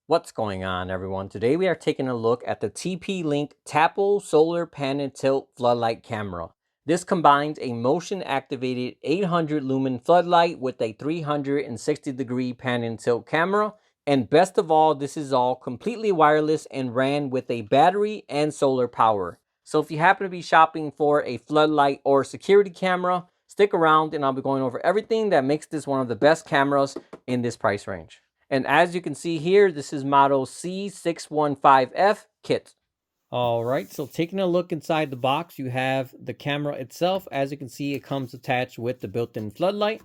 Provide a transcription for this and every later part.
What's going on, everyone? Today we are taking a look at the TP-Link Tapo Solar Pan and Tilt Floodlight Camera. This combines a motion-activated 800 lumen floodlight with a 360-degree pan and tilt camera. And best of all, this is all completely wireless and ran with a battery and solar power. So if you happen to be shopping for a floodlight or security camera, stick around and I'll be going over everything that makes this one of the best cameras in this price range. And as you can see here, this is model C615F KIT. All right, so taking a look inside the box, you have the camera itself. As you can see, it comes attached with the built-in floodlight.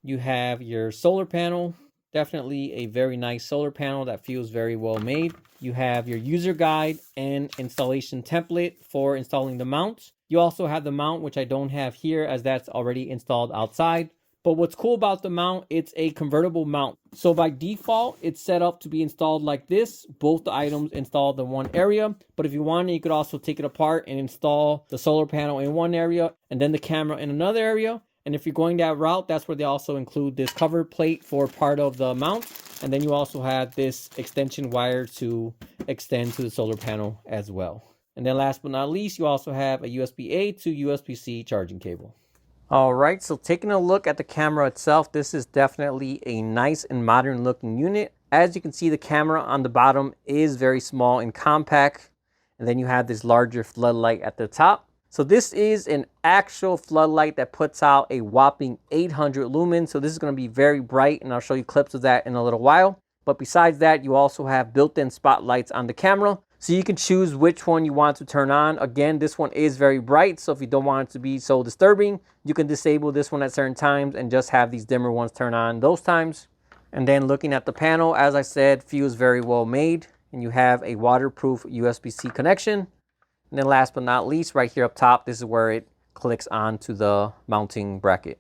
You have your solar panel, definitely a very nice solar panel that feels very well made. You have your user guide and installation template for installing the mounts. You also have the mount, which I don't have here as that's already installed outside. But what's cool about the mount, it's a convertible mount. So by default, it's set up to be installed like this. Both the items installed in one area. But if you wanted, you could also take it apart and install the solar panel in one area and then the camera in another area. And if you're going that route, that's where they also include this cover plate for part of the mount. And then you also have this extension wire to extend to the solar panel as well. And then last but not least, you also have a USB-A to USB-C charging cable. All right, so taking a look at the camera itself, this is definitely a nice and modern looking unit. As you can see, the camera on the bottom is very small and compact. And then you have this larger floodlight at the top. So this is an actual floodlight that puts out a whopping 800 lumens. So this is going to be very bright, and I'll show you clips of that in a little while. But besides that, you also have built-in spotlights on the camera. So you can choose which one you want to turn on. Again, this one is very bright, so if you don't want it to be so disturbing, you can disable this one at certain times and just have these dimmer ones turn on those times. And then looking at the panel, as I said, feels very well made. And you have a waterproof USB-C connection. And then last but not least, right here up top, this is where it clicks onto the mounting bracket.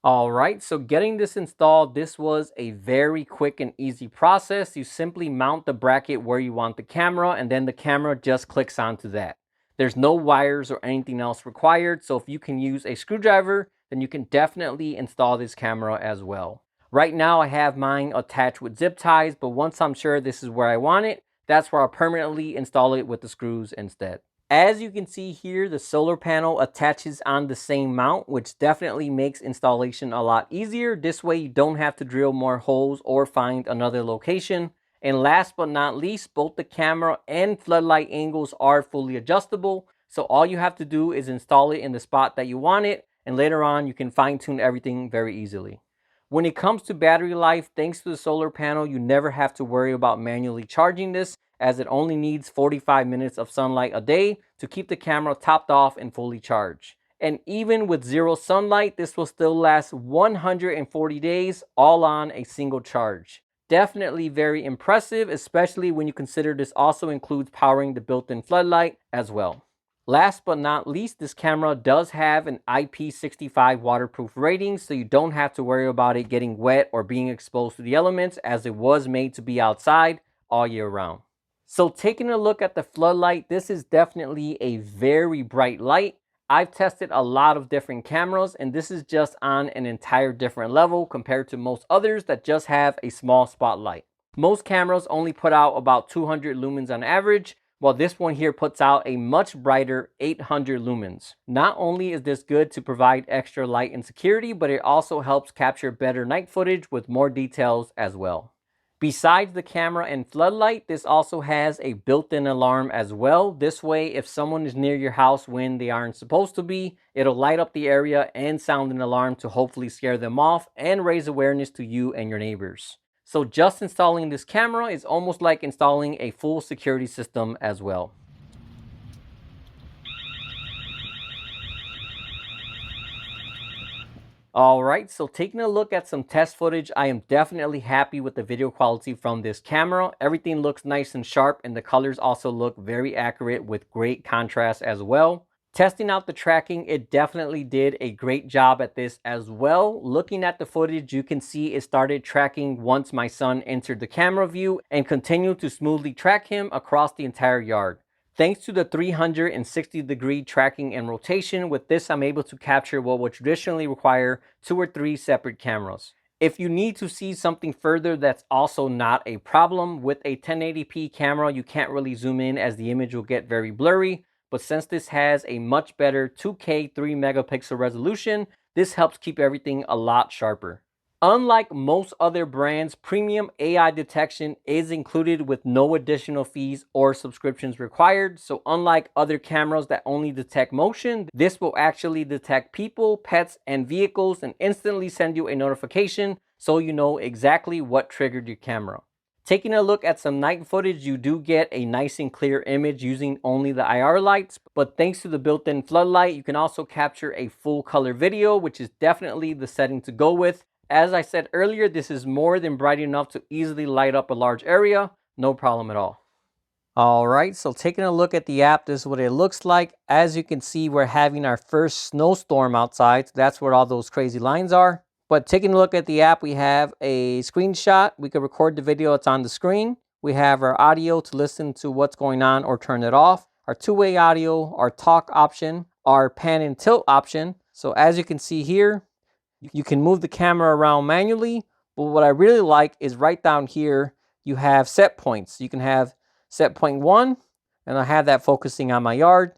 All right, so getting this installed, this was a very quick and easy process. You simply mount the bracket where you want the camera, and then the camera just clicks onto that. There's no wires or anything else required, so if you can use a screwdriver, then you can definitely install this camera as well. Right now, I have mine attached with zip ties, but once I'm sure this is where I want it, that's where I'll permanently install it with the screws instead. As you can see here, the solar panel attaches on the same mount, which definitely makes installation a lot easier. This way you don't have to drill more holes or find another location. And last but not least, both the camera and floodlight angles are fully adjustable. So all you have to do is install it in the spot that you want it, and later on you can fine tune everything very easily. When it comes to battery life, thanks to the solar panel, you never have to worry about manually charging this, as it only needs 45 minutes of sunlight a day to keep the camera topped off and fully charged. And even with zero sunlight, this will still last 140 days, all on a single charge. Definitely very impressive, especially when you consider this also includes powering the built-in floodlight as well. Last but not least, this camera does have an IP65 waterproof rating, so you don't have to worry about it getting wet or being exposed to the elements, as it was made to be outside all year round. So taking a look at the floodlight, this is definitely a very bright light. I've tested a lot of different cameras, and this is just on an entire different level compared to most others that just have a small spotlight. Most cameras only put out about 200 lumens on average, while this one here puts out a much brighter 800 lumens. Not only is this good to provide extra light and security, but it also helps capture better night footage with more details as well. Besides the camera and floodlight, this also has a built-in alarm as well. This way, if someone is near your house when they aren't supposed to be, it'll light up the area and sound an alarm to hopefully scare them off and raise awareness to you and your neighbors. So just installing this camera is almost like installing a full security system as well. All right, so taking a look at some test footage, I am definitely happy with the video quality from this camera. Everything looks nice and sharp, and the colors also look very accurate with great contrast as well. Testing out the tracking, it definitely did a great job at this as well. Looking at the footage, you can see it started tracking once my son entered the camera view and continued to smoothly track him across the entire yard. Thanks to the 360-degree tracking and rotation, with this I'm able to capture what would traditionally require 2 or 3 separate cameras. If you need to see something further, that's also not a problem. With a 1080p camera, you can't really zoom in as the image will get very blurry. But since this has a much better 2K 3 megapixel resolution, this helps keep everything a lot sharper. Unlike most other brands, premium AI detection is included with no additional fees or subscriptions required. So unlike other cameras that only detect motion, this will actually detect people, pets, and vehicles and instantly send you a notification so you know exactly what triggered your camera. Taking a look at some night footage, you do get a nice and clear image using only the IR lights, but thanks to the built-in floodlight, you can also capture a full color video, which is definitely the setting to go with. As I said earlier, this is more than bright enough to easily light up a large area, no problem at all. All right, so taking a look at the app, this is what it looks like. As you can see, we're having our first snowstorm outside. So that's where all those crazy lines are. But taking a look at the app, we have a screenshot. We can record the video, it's on the screen. We have our audio to listen to what's going on or turn it off. Our two-way audio, our talk option, our pan and tilt option. So as you can see here, you can move the camera around manually. But what I really like is right down here, you have set points. You can have set point 1, and I have that focusing on my yard.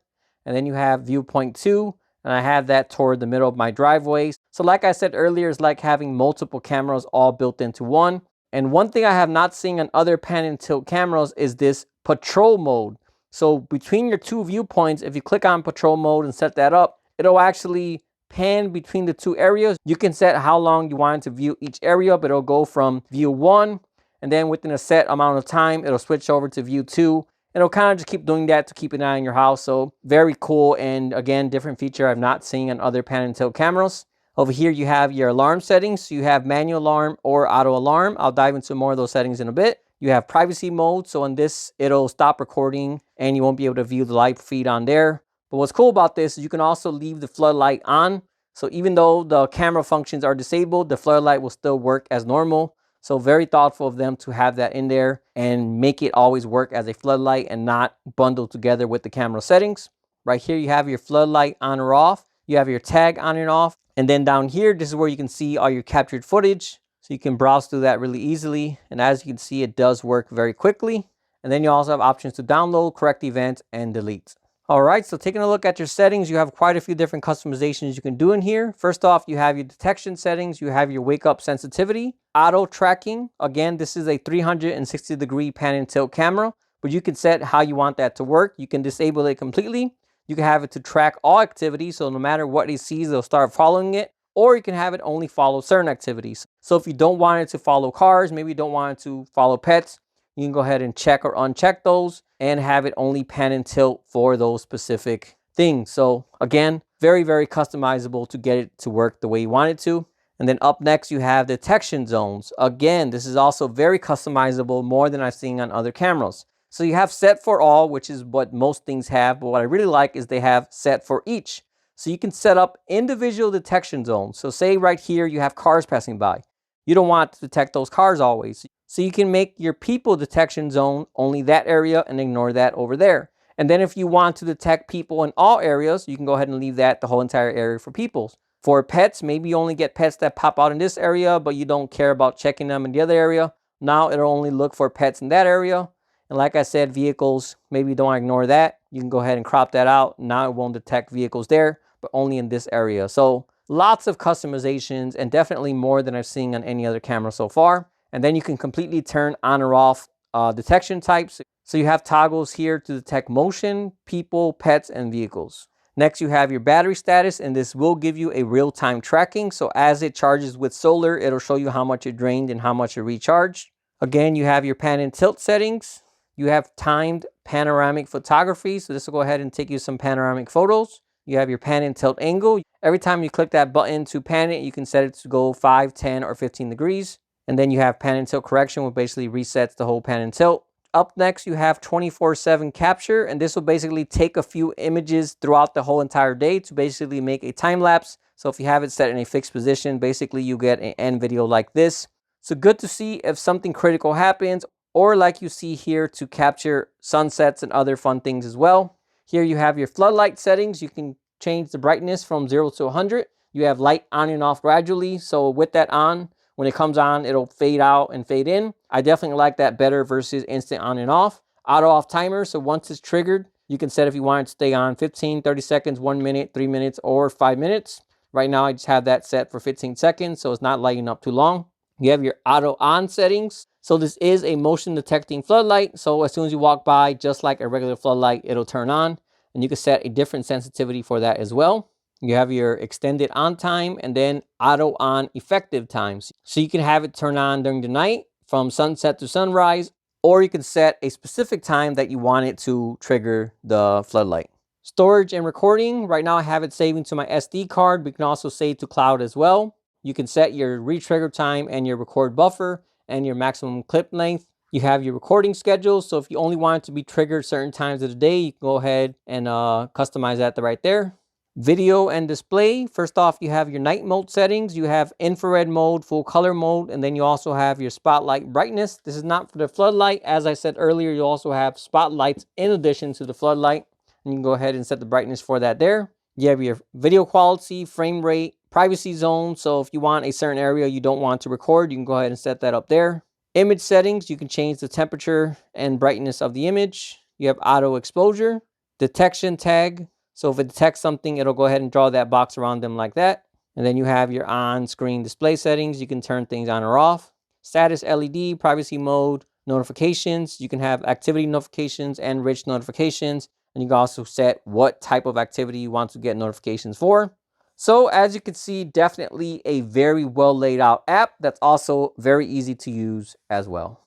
And then you have viewpoint 2, and I have that toward the middle of my driveway. So like I said earlier, it's like having multiple cameras all built into one. And one thing I have not seen on other pan and tilt cameras is this patrol mode. So between your two viewpoints, if you click on patrol mode and set that up, it'll actually pan between the two areas. You can set how long you want to view each area, but it'll go from view 1, and then within a set amount of time, it'll switch over to view 2. And it'll kind of just keep doing that to keep an eye on your house. So very cool, and again, different feature I've not seen on other pan and tilt cameras. Over here, you have your alarm settings. So you have manual alarm or auto alarm. I'll dive into more of those settings in a bit. You have privacy mode. So in this, it'll stop recording and you won't be able to view the live feed on there. But what's cool about this is you can also leave the floodlight on. So even though the camera functions are disabled, the floodlight will still work as normal. So very thoughtful of them to have that in there and make it always work as a floodlight and not bundled together with the camera settings. Right here, you have your floodlight on or off. You have your tag on and off. And then down here, this is where you can see all your captured footage. So you can browse through that really easily. And as you can see, it does work very quickly. And then you also have options to download, correct events, and delete. All right, so taking a look at your settings, you have quite a few different customizations you can do in here. First off, you have your detection settings, you have your wake up sensitivity, auto tracking. Again, this is a 360-degree pan and tilt camera, but you can set how you want that to work. You can disable it completely. You can have it to track all activities, so no matter what it sees, it'll start following it. Or you can have it only follow certain activities. So if you don't want it to follow cars, maybe you don't want it to follow pets, you can go ahead and check or uncheck those and have it only pan and tilt for those specific things. So again, very, very customizable to get it to work the way you want it to. And then up next, you have detection zones. Again, this is also very customizable, more than I've seen on other cameras. So you have set for all, which is what most things have. But what I really like is they have set for each. So you can set up individual detection zones. So say right here, you have cars passing by. You don't want to detect those cars always. So you can make your people detection zone only that area and ignore that over there. And then if you want to detect people in all areas, you can go ahead and leave that the whole entire area for people. For pets, maybe you only get pets that pop out in this area, but you don't care about checking them in the other area. Now it'll only look for pets in that area. And like I said, vehicles, maybe you don't ignore that. You can go ahead and crop that out. Now it won't detect vehicles there, but only in this area. So lots of customizations and definitely more than I've seen on any other camera so far. And then you can completely turn on or off detection types. So you have toggles here to detect motion, people, pets, and vehicles. Next, you have your battery status, and this will give you a real-time tracking. So as it charges with solar, it'll show you how much it drained and how much it recharged. Again, you have your pan and tilt settings. You have timed panoramic photography. So this will go ahead and take you some panoramic photos. You have your pan and tilt angle. Every time you click that button to pan it, you can set it to go 5, 10, or 15 degrees. And then you have pan and tilt correction, which basically resets the whole pan and tilt. Up next, you have 24/7 capture, and this will basically take a few images throughout the whole entire day to basically make a time lapse. So if you have it set in a fixed position, basically you get an end video like this. So good to see if something critical happens, or like you see here to capture sunsets and other fun things as well. Here you have your floodlight settings. You can change the brightness from 0 to 100. You have light on and off gradually. So with that on, When it comes on, it'll fade out and fade in. I definitely like that better versus instant on and off. Auto off timer, so once it's triggered, you can set if you want it to stay on 15, 30 seconds, 1 minute, 3 minutes, or 5 minutes. Right now, I just have that set for 15 seconds, so it's not lighting up too long. You have your auto on settings. So this is a motion detecting floodlight. So as soon as you walk by, just like a regular floodlight, it'll turn on. And you can set a different sensitivity for that as well. You have your extended on time and then auto on effective times. So you can have it turn on during the night from sunset to sunrise, or you can set a specific time that you want it to trigger the floodlight. Storage and recording. Right now I have it saving to my SD card, but you can also save to cloud as well. You can set your retrigger time and your record buffer and your maximum clip length. You have your recording schedule. So if you only want it to be triggered certain times of the day, you can go ahead and customize that right there. Video and display. First off, you have your night mode settings. You have infrared mode, full color mode, and then you also have your spotlight brightness. This is not for the floodlight. As I said earlier, you also have spotlights in addition to the floodlight. And you can go ahead and set the brightness for that there. You have your video quality, frame rate, privacy zone. So if you want a certain area you don't want to record, you can go ahead and set that up there. Image settings, you can change the temperature and brightness of the image. You have auto exposure, detection tag. So if it detects something, it'll go ahead and draw that box around them like that. And then you have your on-screen display settings. You can turn things on or off. Status LED, privacy mode, notifications. You can have activity notifications and rich notifications. And you can also set what type of activity you want to get notifications for. So as you can see, definitely a very well laid out app that's also very easy to use as well.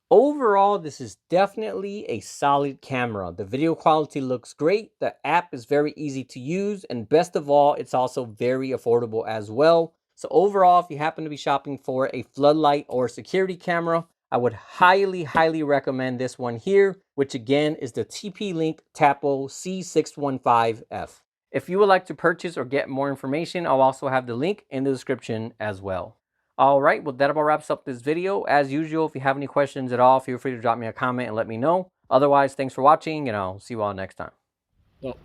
Overall, this is definitely a solid camera. The video quality looks great. The app is very easy to use. And best of all, it's also very affordable as well. So overall, if you happen to be shopping for a floodlight or security camera, I would highly recommend this one here, which again is the TP-Link Tapo C615F. If you would like to purchase or get more information, I'll also have the link in the description as well. All right, well, that about wraps up this video. As usual, if you have any questions at all, feel free to drop me a comment and let me know. Otherwise, thanks for watching, and I'll see you all next time. Well,